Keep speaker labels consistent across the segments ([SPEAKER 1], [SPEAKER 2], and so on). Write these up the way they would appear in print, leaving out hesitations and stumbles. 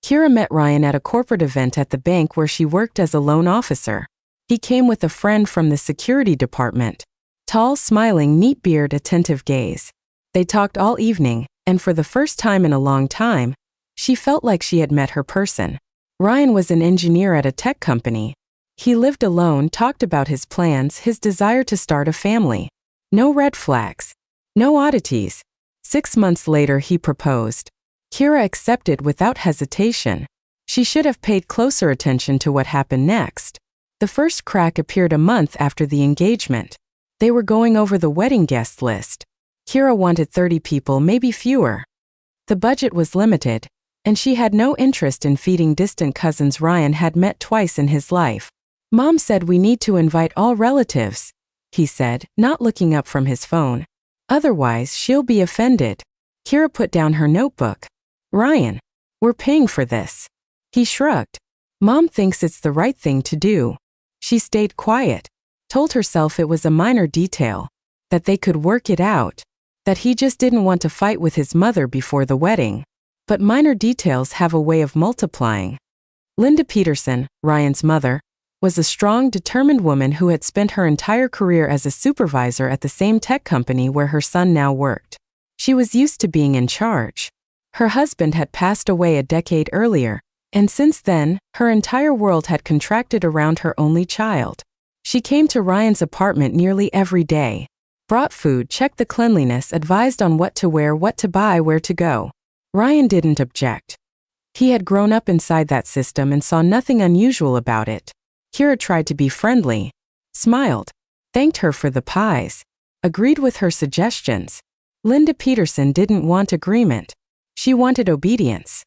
[SPEAKER 1] Kira met Ryan at a corporate event at the bank where she worked as a loan officer. He came with a friend from the security department. Tall, smiling, neat beard, attentive gaze. They talked all evening, and for the first time in a long time, she felt like she had met her person. Ryan was an engineer at a tech company. He lived alone, talked about his plans, his desire to start a family. No red flags. No oddities. 6 months later he proposed. Kira accepted without hesitation. She should have paid closer attention to what happened next. The first crack appeared a month after the engagement. They were going over the wedding guest list. Kira wanted 30 people, maybe fewer. The budget was limited, and she had no interest in feeding distant cousins Ryan had met twice in his life. Mom said we need to invite all relatives, he said, not looking up from his phone. Otherwise, she'll be offended. Kira put down her notebook. Ryan, we're paying for this. He shrugged. Mom thinks it's the right thing to do. She stayed quiet, told herself it was a minor detail, that they could work it out, that he just didn't want to fight with his mother before the wedding. But minor details have a way of multiplying. Linda Peterson, Ryan's mother, was a strong, determined woman who had spent her entire career as a supervisor at the same tech company where her son now worked. She was used to being in charge. Her husband had passed away a decade earlier, and since then, her entire world had contracted around her only child. She came to Ryan's apartment nearly every day, brought food, checked the cleanliness, advised on what to wear, what to buy, where to go. Ryan didn't object. He had grown up inside that system and saw nothing unusual about it. Kira tried to be friendly, smiled, thanked her for the pies, agreed with her suggestions. Linda Peterson didn't want agreement. She wanted obedience.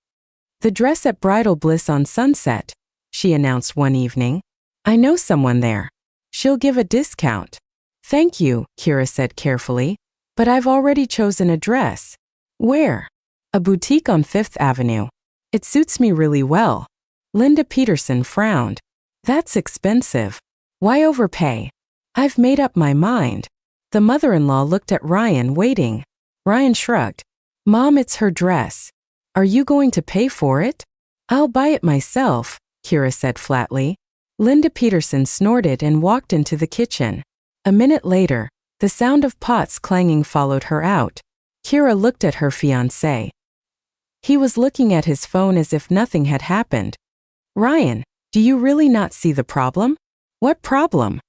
[SPEAKER 1] The dress at Bridal Bliss on Sunset, she announced one evening. I know someone there. She'll give a discount. Thank you, Kira said carefully, but I've already chosen a dress. Where? A boutique on 5th Avenue. It suits me really well. Linda Peterson frowned. That's expensive. Why overpay? I've made up my mind. The mother-in-law looked at Ryan, waiting. Ryan shrugged. Mom, it's her dress. Are you going to pay for it? I'll buy it myself, Kira said flatly. Linda Peterson snorted and walked into the kitchen. A minute later, the sound of pots clanging followed her out. Kira looked at her fiancé. He was looking at his phone as if nothing had happened. Ryan, do you really not see the problem? What problem?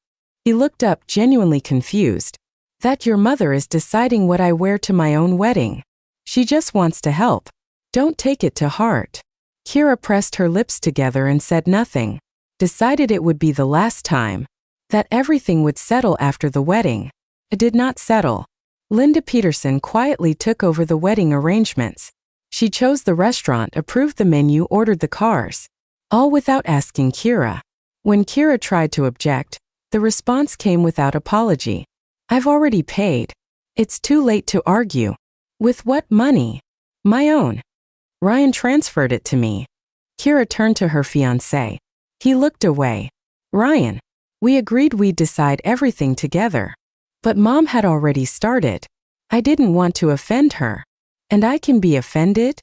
[SPEAKER 1] He looked up, genuinely confused. That your mother is deciding what I wear to my own wedding. She just wants to help. Don't take it to heart. Kira pressed her lips together and said nothing. Decided it would be the last time. That everything would settle after the wedding. It did not settle. Linda Peterson quietly took over the wedding arrangements. She chose the restaurant, approved the menu, ordered the cars. All without asking Kira. When Kira tried to object, the response came without apology. I've already paid. It's too late to argue. With what money? My own. Ryan transferred it to me. Kira turned to her fiancé. He looked away. Ryan, we agreed we'd decide everything together. But Mom had already started. I didn't want to offend her. And I can be offended?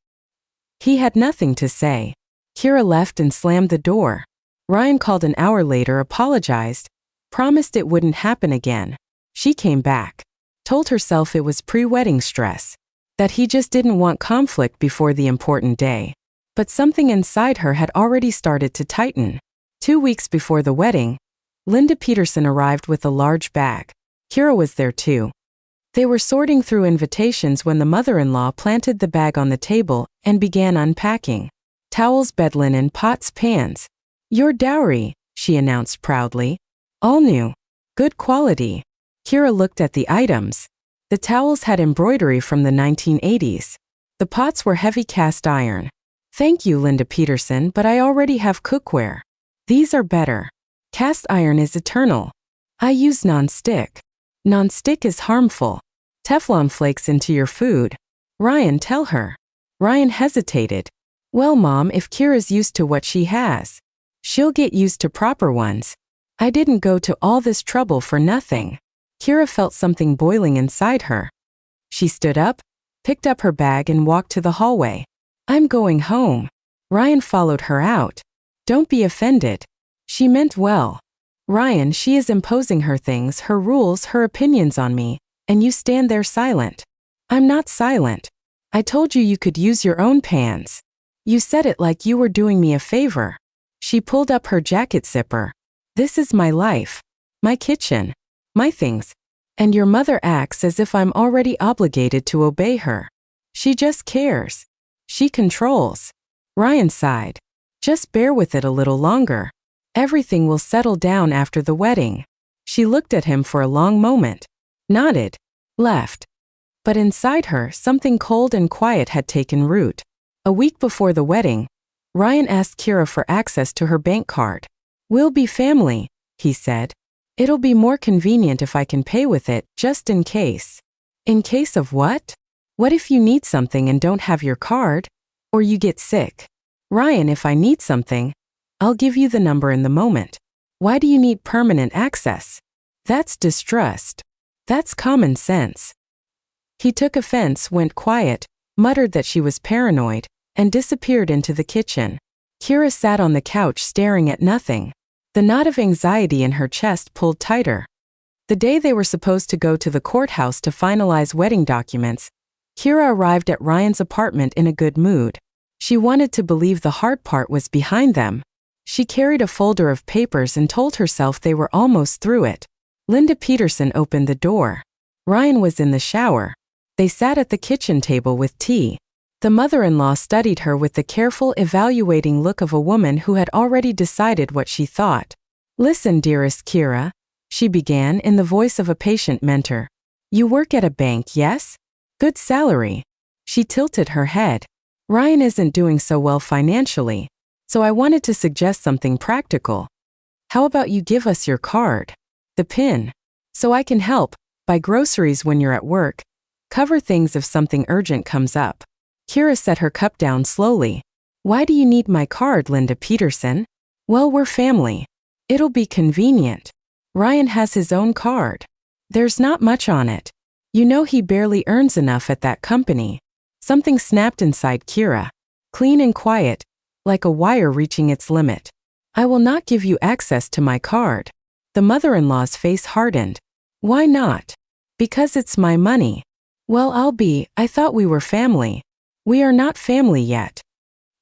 [SPEAKER 1] He had nothing to say. Kira left and slammed the door. Ryan called an hour later, apologized, promised it wouldn't happen again. She came back, told herself it was pre-wedding stress, that he just didn't want conflict before the important day. But something inside her had already started to tighten. 2 weeks before the wedding, Linda Peterson arrived with a large bag. Kira was there too. They were sorting through invitations when the mother-in-law planted the bag on the table and began unpacking. Towels, bed linen, pots, pans. Your dowry, she announced proudly. All new. Good quality. Kira looked at the items. The towels had embroidery from the 1980s. The pots were heavy cast iron. Thank you, Linda Peterson, but I already have cookware. These are better. Cast iron is eternal. I use non-stick. Non-stick is harmful. Teflon flakes into your food. Ryan, tell her. Ryan hesitated. Well, Mom, if Kira's used to what she has, she'll get used to proper ones. I didn't go to all this trouble for nothing. Kira felt something boiling inside her. She stood up, picked up her bag and walked to the hallway. I'm going home. Ryan followed her out. Don't be offended. She meant well. Ryan, she is imposing her things, her rules, her opinions on me, and you stand there silent. I'm not silent. I told you you could use your own pans. You said it like you were doing me a favor. She pulled up her jacket zipper. This is my life. My kitchen. My things. And your mother acts as if I'm already obligated to obey her. She just cares. She controls. Ryan sighed. Just bear with it a little longer. Everything will settle down after the wedding. She looked at him for a long moment. Nodded. Left. But inside her, something cold and quiet had taken root. A week before the wedding, Ryan asked Kira for access to her bank card. We'll be family, he said. It'll be more convenient if I can pay with it, just in case. In case of what? What if you need something and don't have your card? Or you get sick? Ryan, if I need something, I'll give you the number in the moment. Why do you need permanent access? That's distrust. That's common sense. He took offense, went quiet, muttered that she was paranoid, and disappeared into the kitchen. Kira sat on the couch staring at nothing. The knot of anxiety in her chest pulled tighter. The day they were supposed to go to the courthouse to finalize wedding documents, Kira arrived at Ryan's apartment in a good mood. She wanted to believe the hard part was behind them. She carried a folder of papers and told herself they were almost through it. Linda Peterson opened the door. Ryan was in the shower. They sat at the kitchen table with tea. The mother-in-law studied her with the careful, evaluating look of a woman who had already decided what she thought. Listen, dearest Kira, she began in the voice of a patient mentor. You work at a bank, yes? Good salary. She tilted her head. Ryan isn't doing so well financially, so I wanted to suggest something practical. How about you give us your card? The PIN. So I can help, buy groceries when you're at work, cover things if something urgent comes up. Kira set her cup down slowly. Why do you need my card, Linda Peterson? Well, we're family. It'll be convenient. Ryan has his own card. There's not much on it. You know he barely earns enough at that company. Something snapped inside Kira. Clean and quiet, like a wire reaching its limit. I will not give you access to my card. The mother-in-law's face hardened. Why not? Because it's my money. Well, I thought we were family. We are not family yet.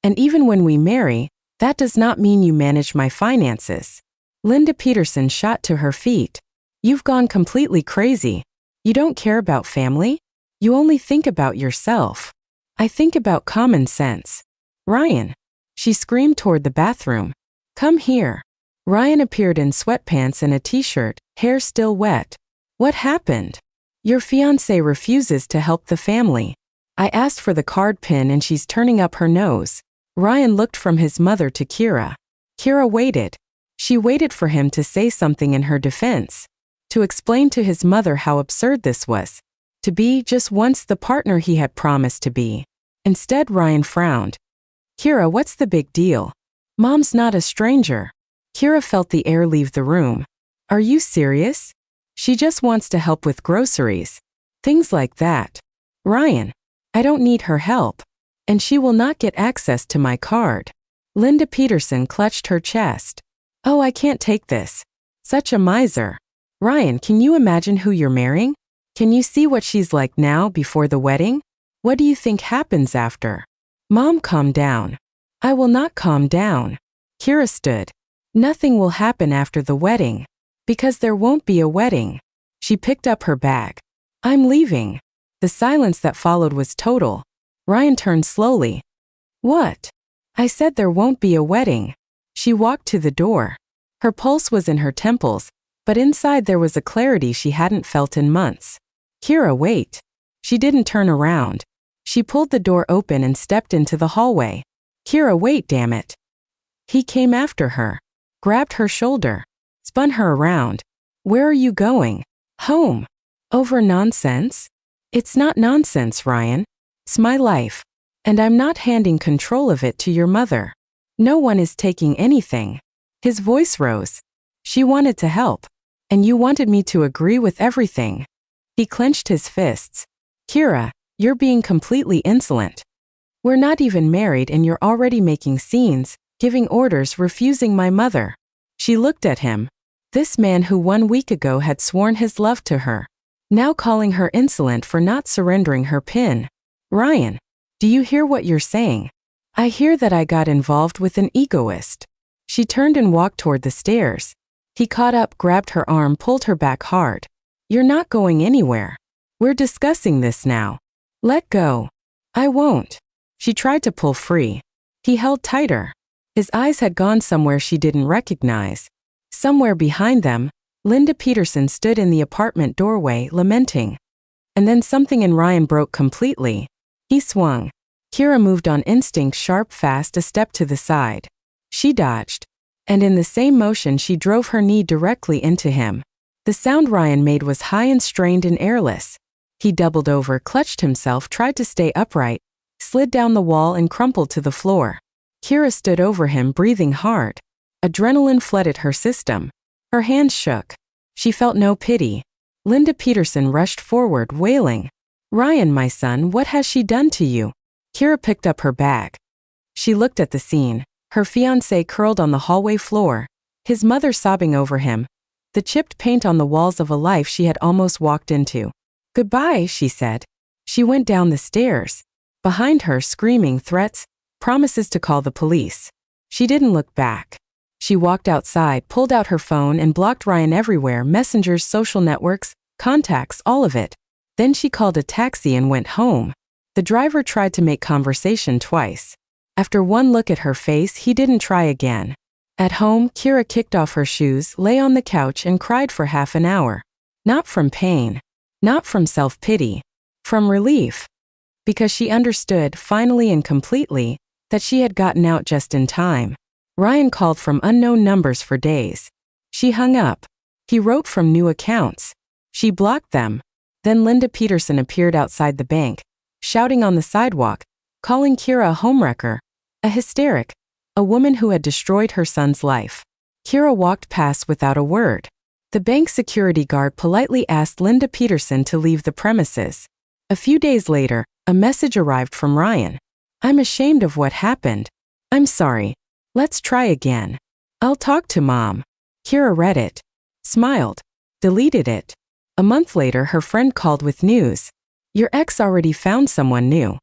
[SPEAKER 1] And even when we marry, that does not mean you manage my finances. Linda Peterson shot to her feet. You've gone completely crazy. You don't care about family? You only think about yourself. I think about common sense. Ryan. She screamed toward the bathroom. Come here. Ryan appeared in sweatpants and a t-shirt, hair still wet. What happened? Your fiancé refuses to help the family. I asked for the card PIN and she's turning up her nose. Ryan looked from his mother to Kira. Kira waited. She waited for him to say something in her defense. To explain to his mother how absurd this was. To be just once the partner he had promised to be. Instead, Ryan frowned. Kira, what's the big deal? Mom's not a stranger. Kira felt the air leave the room. Are you serious? She just wants to help with groceries. Things like that. Ryan. I don't need her help. And she will not get access to my card. Linda Peterson clutched her chest. Oh, I can't take this. Such a miser. Ryan, can you imagine who you're marrying? Can you see what she's like now before the wedding? What do you think happens after? Mom, calm down. I will not calm down. Kira stood. Nothing will happen after the wedding. Because there won't be a wedding. She picked up her bag. I'm leaving. The silence that followed was total. Ryan turned slowly. What? I said there won't be a wedding. She walked to the door. Her pulse was in her temples, but inside there was a clarity she hadn't felt in months. Kira, wait. She didn't turn around. She pulled the door open and stepped into the hallway. Kira, wait, damn it. He came after her, grabbed her shoulder, spun her around. Where are you going? Home. Over nonsense? It's not nonsense, Ryan. It's my life. And I'm not handing control of it to your mother. No one is taking anything. His voice rose. She wanted to help. And you wanted me to agree with everything. He clenched his fists. Kira, you're being completely insolent. We're not even married and you're already making scenes, giving orders, refusing my mother. She looked at him. This man who 1 week ago had sworn his love to her. Now calling her insolent for not surrendering her pin. Ryan, do you hear what you're saying? I hear that I got involved with an egoist. She turned and walked toward the stairs. He caught up, grabbed her arm, pulled her back hard. You're not going anywhere. We're discussing this now. Let go. I won't. She tried to pull free. He held tighter. His eyes had gone somewhere she didn't recognize. Somewhere behind them, Linda Peterson stood in the apartment doorway, lamenting. And then something in Ryan broke completely. He swung. Kira moved on instinct, sharp, fast, a step to the side. She dodged. And in the same motion she drove her knee directly into him. The sound Ryan made was high and strained and airless. He doubled over, clutched himself, tried to stay upright, slid down the wall and crumpled to the floor. Kira stood over him, breathing hard. Adrenaline flooded her system. Her hands shook. She felt no pity. Linda Peterson rushed forward, wailing. Ryan, my son, what has she done to you? Kira picked up her bag. She looked at the scene. Her fiancé curled on the hallway floor, his mother sobbing over him, the chipped paint on the walls of a life she had almost walked into. Goodbye, she said. She went down the stairs. Behind her, screaming threats, promises to call the police. She didn't look back. She walked outside, pulled out her phone and blocked Ryan everywhere, messengers, social networks, contacts, all of it. Then she called a taxi and went home. The driver tried to make conversation twice. After one look at her face, he didn't try again. At home, Kira kicked off her shoes, lay on the couch and cried for half an hour. Not from pain. Not from self-pity. From relief. Because she understood, finally and completely, that she had gotten out just in time. Ryan called from unknown numbers for days. She hung up. He wrote from new accounts. She blocked them. Then Linda Peterson appeared outside the bank, shouting on the sidewalk, calling Kira a homewrecker, a hysteric, a woman who had destroyed her son's life. Kira walked past without a word. The bank security guard politely asked Linda Peterson to leave the premises. A few days later, a message arrived from Ryan. I'm ashamed of what happened. I'm sorry. Let's try again. I'll talk to Mom. Kira read it, smiled, deleted it. A month later, her friend called with news. Your ex already found someone new.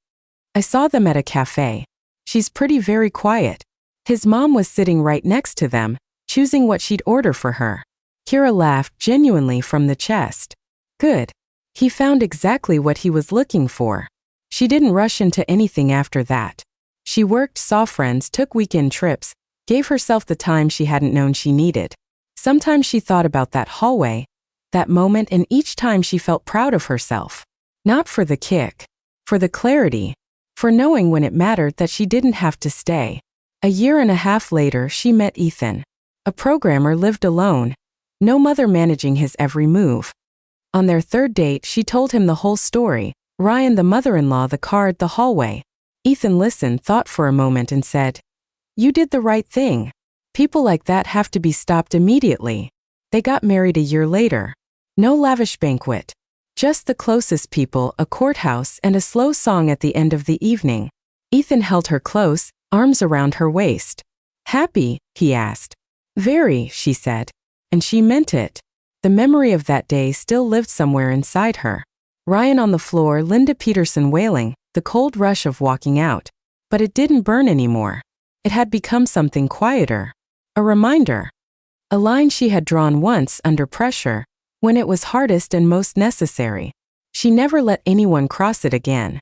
[SPEAKER 1] I saw them at a cafe. She's pretty, very quiet. His mom was sitting right next to them, choosing what she'd order for her. Kira laughed genuinely from the chest. Good. He found exactly what he was looking for. She didn't rush into anything after that. She worked, saw friends, took weekend trips, gave herself the time she hadn't known she needed. Sometimes she thought about that hallway, that moment, and each time she felt proud of herself. Not for the kick, for the clarity, for knowing when it mattered that she didn't have to stay. A year and a half later, she met Ethan. A programmer, lived alone, no mother managing his every move. On their third date, she told him the whole story. Ryan, the mother-in-law, the card, the hallway. Ethan listened, thought for a moment and said, You did the right thing. People like that have to be stopped immediately. They got married a year later. No lavish banquet. Just the closest people, a courthouse, and a slow song at the end of the evening. Ethan held her close, arms around her waist. Happy? He asked. Very, she said. And she meant it. The memory of that day still lived somewhere inside her. Ryan on the floor, Linda Peterson wailing, the cold rush of walking out. But it didn't burn anymore. It had become something quieter. A reminder. A line she had drawn once under pressure, when it was hardest and most necessary. She never let anyone cross it again.